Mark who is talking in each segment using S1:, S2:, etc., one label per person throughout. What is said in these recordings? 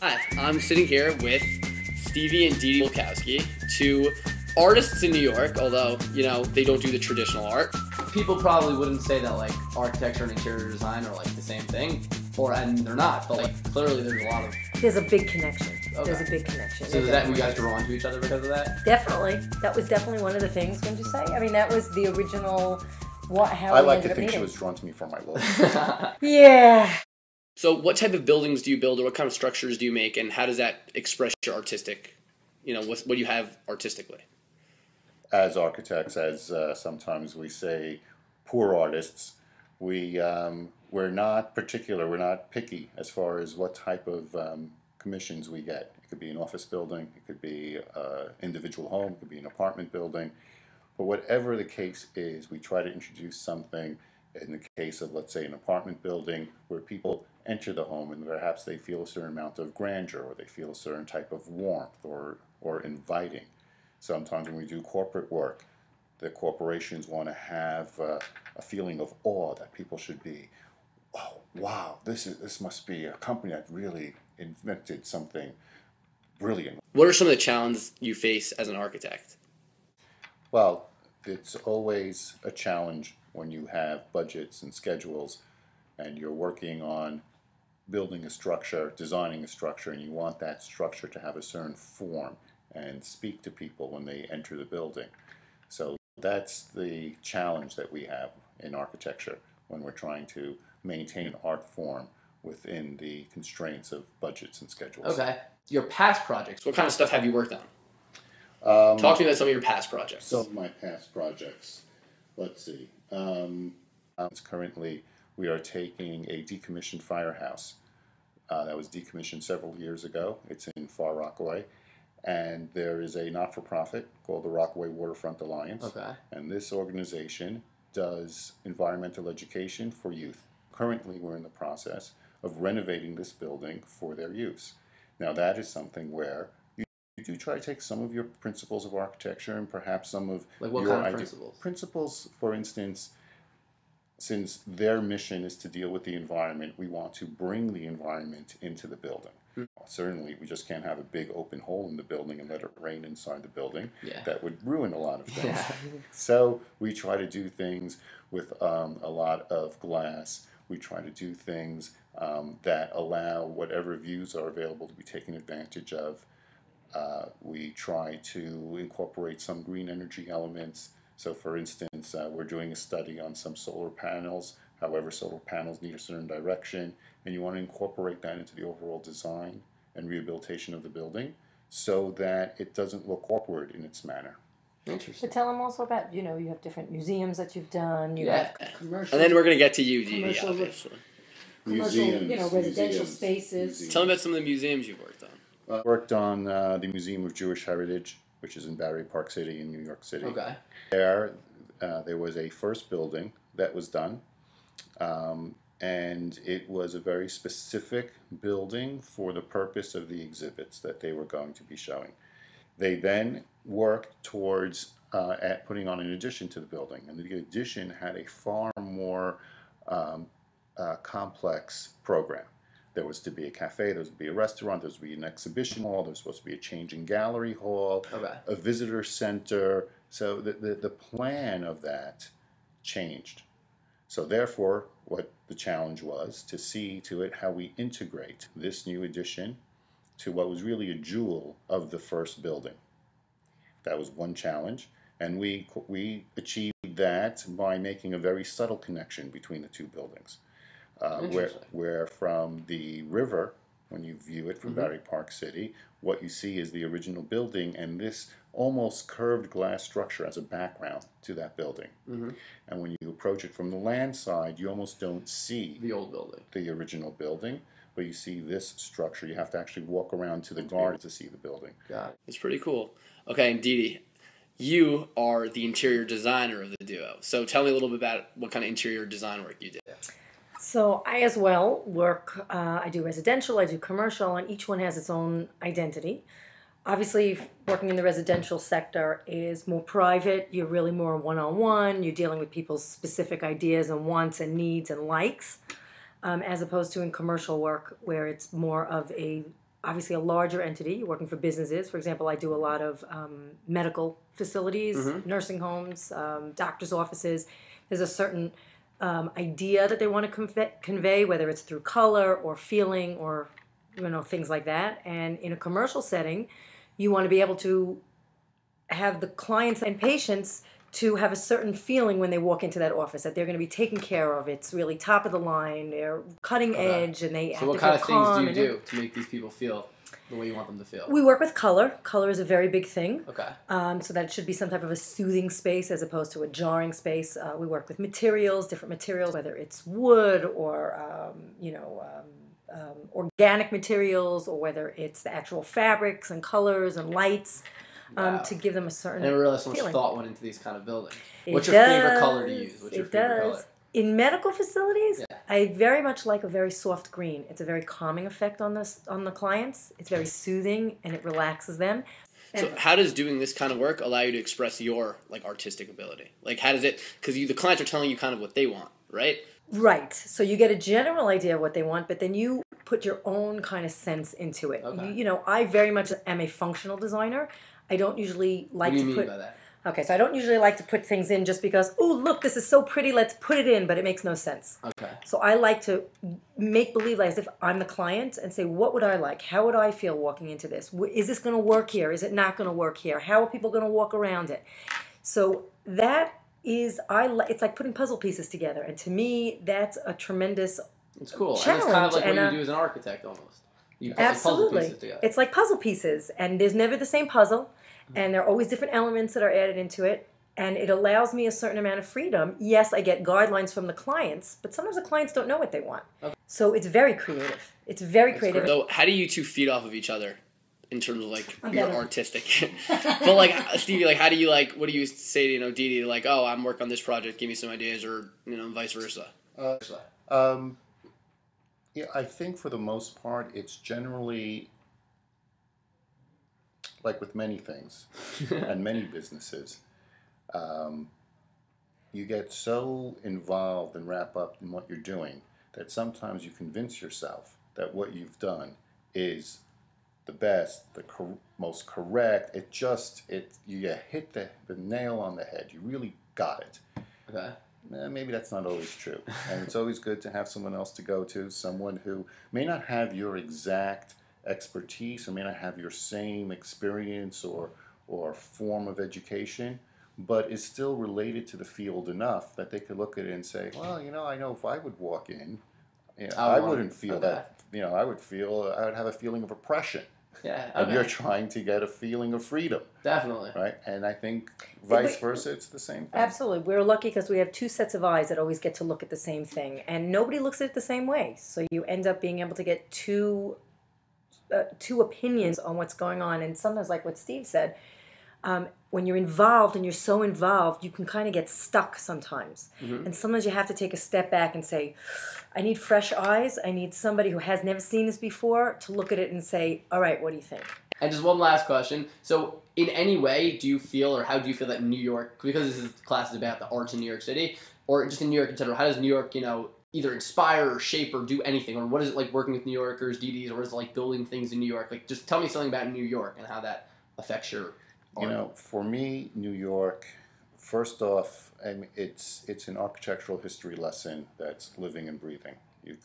S1: Hi, I'm sitting here with Stevie and Dee Dee Wolkowski, two artists in New York, although, you know, they don't do the traditional art.
S2: People probably wouldn't say that, like, architecture and interior design are, like, the same thing, and they're not, but, like, clearly there's a lot of...
S3: There's a big connection.
S2: Okay.
S3: There's a big connection.
S2: So is that you guys drawn to each other because of that?
S3: Definitely. That was definitely one of the things, wouldn't you say? I mean, that was the original, how
S4: I
S3: we
S4: like
S3: ended
S4: to
S3: up
S4: think she
S3: meeting.
S4: was drawn to me for my look.
S3: Yeah.
S1: So what type of buildings do you build, or what kind of structures do you make, and how does that express your artistic, you know, what you have artistically?
S4: As architects, as sometimes we say, poor artists, we're not particular, we're not picky as far as what type of commissions we get. It could be an office building, it could be an individual home, it could be an apartment building. But whatever the case is, we try to introduce something, in the case of, let's say, an apartment building, where people enter the home and perhaps they feel a certain amount of grandeur, or they feel a certain type of warmth or inviting. Sometimes when we do corporate work, the corporations want to have a feeling of awe, that people should be, oh, wow, this must be a company that really invented something brilliant.
S1: What are some of the challenges you face as an architect?
S4: Well, it's always a challenge when you have budgets and schedules and you're working on building a structure, designing a structure, and you want that structure to have a certain form and speak to people when they enter the building. So that's the challenge that we have in architecture when we're trying to maintain an art form within the constraints of budgets and schedules.
S2: Okay. Your past projects.
S1: What kind of stuff have you worked on? Talk to me about some of your past projects.
S4: Some of my past projects. Let's see. Currently, we are taking a decommissioned firehouse that was decommissioned several years ago. It's in Far Rockaway. And there is a not-for-profit called the Rockaway Waterfront Alliance.
S2: Okay.
S4: And this organization does environmental education for youth. Currently, we're in the process of renovating this building for their use. Now, that is something where you do try to take some of your principles of architecture and perhaps some of
S2: Like what
S4: your
S2: kind of principles?
S4: Principles, for instance, since their mission is to deal with the environment, we want to bring the environment into the building. Certainly, we just can't have a big open hole in the building and let it rain inside the building.
S2: Yeah.
S4: That would ruin a lot of things.
S2: Yeah.
S4: So we try to do things with a lot of glass. We try to do things that allow whatever views are available to be taken advantage of. We try to incorporate some green energy elements. So for instance, we're doing a study on some solar panels. However, solar panels need a certain direction, and you want to incorporate that into the overall design and rehabilitation of the building so that it doesn't look awkward in its manner.
S2: Interesting.
S3: But tell them also about, you have different museums that you've done. You
S2: Yeah.
S3: have commercial.
S1: And then we're going to get to you, Dee Dee,
S3: Commercial-
S1: obviously.
S3: Commercial, residential
S4: museums.
S3: spaces.
S1: Tell me about some of the museums you've worked on.
S4: Worked on the Museum of Jewish Heritage, which is in Battery Park City in New York City.
S2: Okay.
S4: There was a first building that was done, and it was a very specific building for the purpose of the exhibits that they were going to be showing. They then worked towards at putting on an addition to the building, and the addition had a far more complex program. There was to be a cafe, there was to be a restaurant, there was to be an exhibition hall, there was supposed to be a changing gallery hall,
S2: Okay.
S4: a visitor center. So the plan of that changed. So therefore, what the challenge was to see to it how we integrate this new addition to what was really a jewel of the first building. That was one challenge, and we achieved that by making a very subtle connection between the two buildings. Where from the river, when you view it from Battery Park City, what you see is the original building and this almost curved glass structure as a background to that building. And when you approach it from the land side, you almost don't see
S2: The old building.
S4: the original building, but you see this structure. You have to actually walk around to the garden to see the building.
S2: Got it.
S1: It's pretty cool. Okay, and Dee Dee, you are the interior designer of the duo. So tell me a little bit about what kind of interior design work you did.
S3: So I as well work, I do residential, I do commercial, and each one has its own identity. Obviously, working in the residential sector is more private. You're really more one-on-one. You're dealing with people's specific ideas and wants and needs and likes, as opposed to in commercial work where it's more of a obviously a larger entity. You're working for businesses. For example, I do a lot of medical facilities, nursing homes, doctors' offices. There's a certain idea that they want to convey, whether it's through color or feeling or things like that. And in a commercial setting, you want to be able to have the clients and patients to have a certain feeling when they walk into that office, that they're going to be taken care of. It's really top of the line. They're cutting edge, and they have to feel calm.
S2: So what kind of things do you do to make these people feel the way you want them to feel?
S3: We work with color. Color is a very big thing.
S2: Okay.
S3: So that it should be some type of a soothing space as opposed to a jarring space. We work with materials, different materials, whether it's wood or organic materials, or whether it's the actual fabrics and colors and lights. To give them a certain
S2: I never realized so much
S3: feeling.
S2: thought went into these kind of buildings. What's your favorite color to use? What's your favorite color?
S3: In medical facilities,
S2: Yeah.
S3: I very much like a very soft green. It's a very calming effect on the clients. It's very soothing and it relaxes them.
S1: So how does doing this kind of work allow you to express your artistic ability? How does it? Because the clients are telling you kind of what they want, right?
S3: Right. So you get a general idea of what they want, but then you put your own kind of sense into it.
S2: Okay.
S3: I very much am a functional designer. I don't usually like
S2: What do
S3: to
S2: you
S3: put.
S2: mean by that?
S3: Okay, so I don't usually like to put things in just because, oh, look, this is so pretty, let's put it in, but it makes no sense.
S2: Okay.
S3: So I like to make believe as if I'm the client and say, what would I like? How would I feel walking into this? Is this going to work here? Is it not going to work here? How are people going to walk around it? So that is, it's like putting puzzle pieces together. And to me, that's a tremendous
S2: It's cool.
S3: challenge.
S2: And it's kind of like what you do as an architect almost. You put puzzle
S3: Absolutely.
S2: pieces together.
S3: It's like puzzle pieces, and there's never the same puzzle, and there are always different elements that are added into it, and it allows me a certain amount of freedom. Yes, I get guidelines from the clients, but sometimes the clients don't know what they want. Okay. So it's very creative. It's very creative.
S1: So how do you two feed off of each other in terms of your artistic? But Stevie, how do you what do you say to Dee Dee, oh, I'm working on this project, give me some ideas, or vice versa?
S4: Yeah, I think for the most part, it's generally like with many things and many businesses. You get so involved and wrap up in what you're doing that sometimes you convince yourself that what you've done is the best, the most correct. You hit the nail on the head. You really got it.
S2: Okay.
S4: Maybe that's not always true. And it's always good to have someone else to go to, someone who may not have your exact expertise or may not have your same experience or form of education, but is still related to the field enough that they could look at it and say, well, I know if I would walk in, I wouldn't feel that. I would have a feeling of oppression.
S2: Yeah.
S4: And you're trying to get a feeling of freedom.
S2: Definitely.
S4: Right? And I think vice versa, it's the same thing.
S3: Absolutely. We're lucky because we have two sets of eyes that always get to look at the same thing. And nobody looks at it the same way. So you end up being able to get two opinions on what's going on. And sometimes, like what Steve said, when you're involved and you're so involved, you can kind of get stuck sometimes. Mm-hmm. And sometimes you have to take a step back and say, I need fresh eyes. I need somebody who has never seen this before to look at it and say, all right, what do you think?
S2: And just one last question. So in any way, do you feel, or how do you feel that New York, because this class is about the arts in New York City, or just in New York in general, how does New York, either inspire or shape or do anything? Or what is it like working with New Yorkers, DDs, or is it like building things in New York? Just tell me something about New York and how that affects your art.
S4: For me, New York, first off, it's an architectural history lesson that's living and breathing.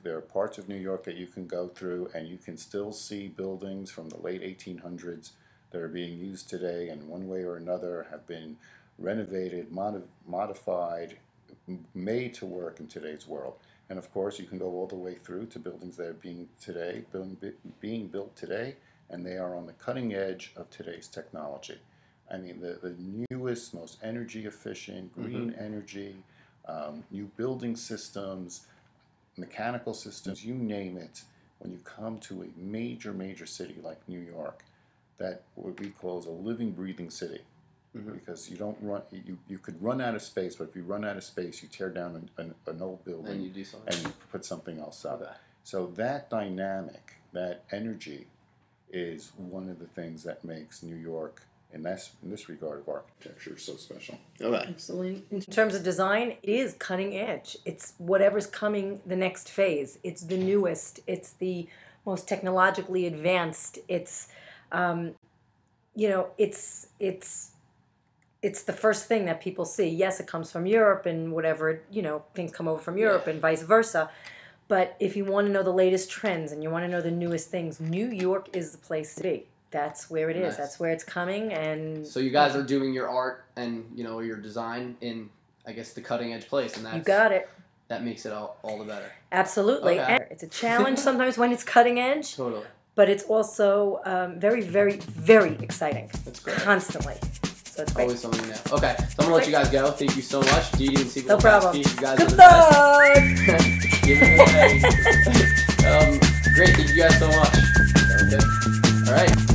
S4: There are parts of New York that you can go through and you can still see buildings from the late 1800s that are being used today and one way or another have been renovated, modified, made to work in today's world. And of course, you can go all the way through to buildings that are being built today, and they are on the cutting edge of today's technology. I mean, the newest, most energy efficient, green energy, new building systems, mechanical systems, you name it. When you come to a major, major city like New York, that what we call is a living, breathing city. Because you don't run, you could run out of space, but if you run out of space, you tear down an old building
S2: and you do something,
S4: and you put something else up.
S2: Okay.
S4: So that dynamic, that energy, is one of the things that makes New York, in this regard of architecture, so special.
S1: Okay.
S3: Absolutely. In terms of design, it is cutting edge. It's whatever's coming the next phase. It's the newest. It's the most technologically advanced. It's, you know, it's the first thing that people see. Yes, it comes from Europe and whatever, you know, things come over from Europe and vice versa. But if you want to know the latest trends and you want to know the newest things, New York is the place to be. That's where it is.
S2: Nice.
S3: That's where it's coming. And
S2: so you guys are doing your art and, you know, your design in, I guess, the cutting edge place, and that's,
S3: you got it.
S2: that makes it all the better.
S3: Absolutely.
S2: Okay.
S3: And it's a challenge sometimes when it's cutting edge.
S2: Totally.
S3: But it's also very, very, very exciting.
S2: That's great.
S3: Constantly. So it's great.
S2: Always something new. Okay, so I'm gonna let you guys go. Thank you so much, Dee and Steve.
S3: No problem.
S2: You guys
S3: Good
S2: are the
S3: luck.
S2: best. Give it away. Great. Thank you guys so much. Okay. All right.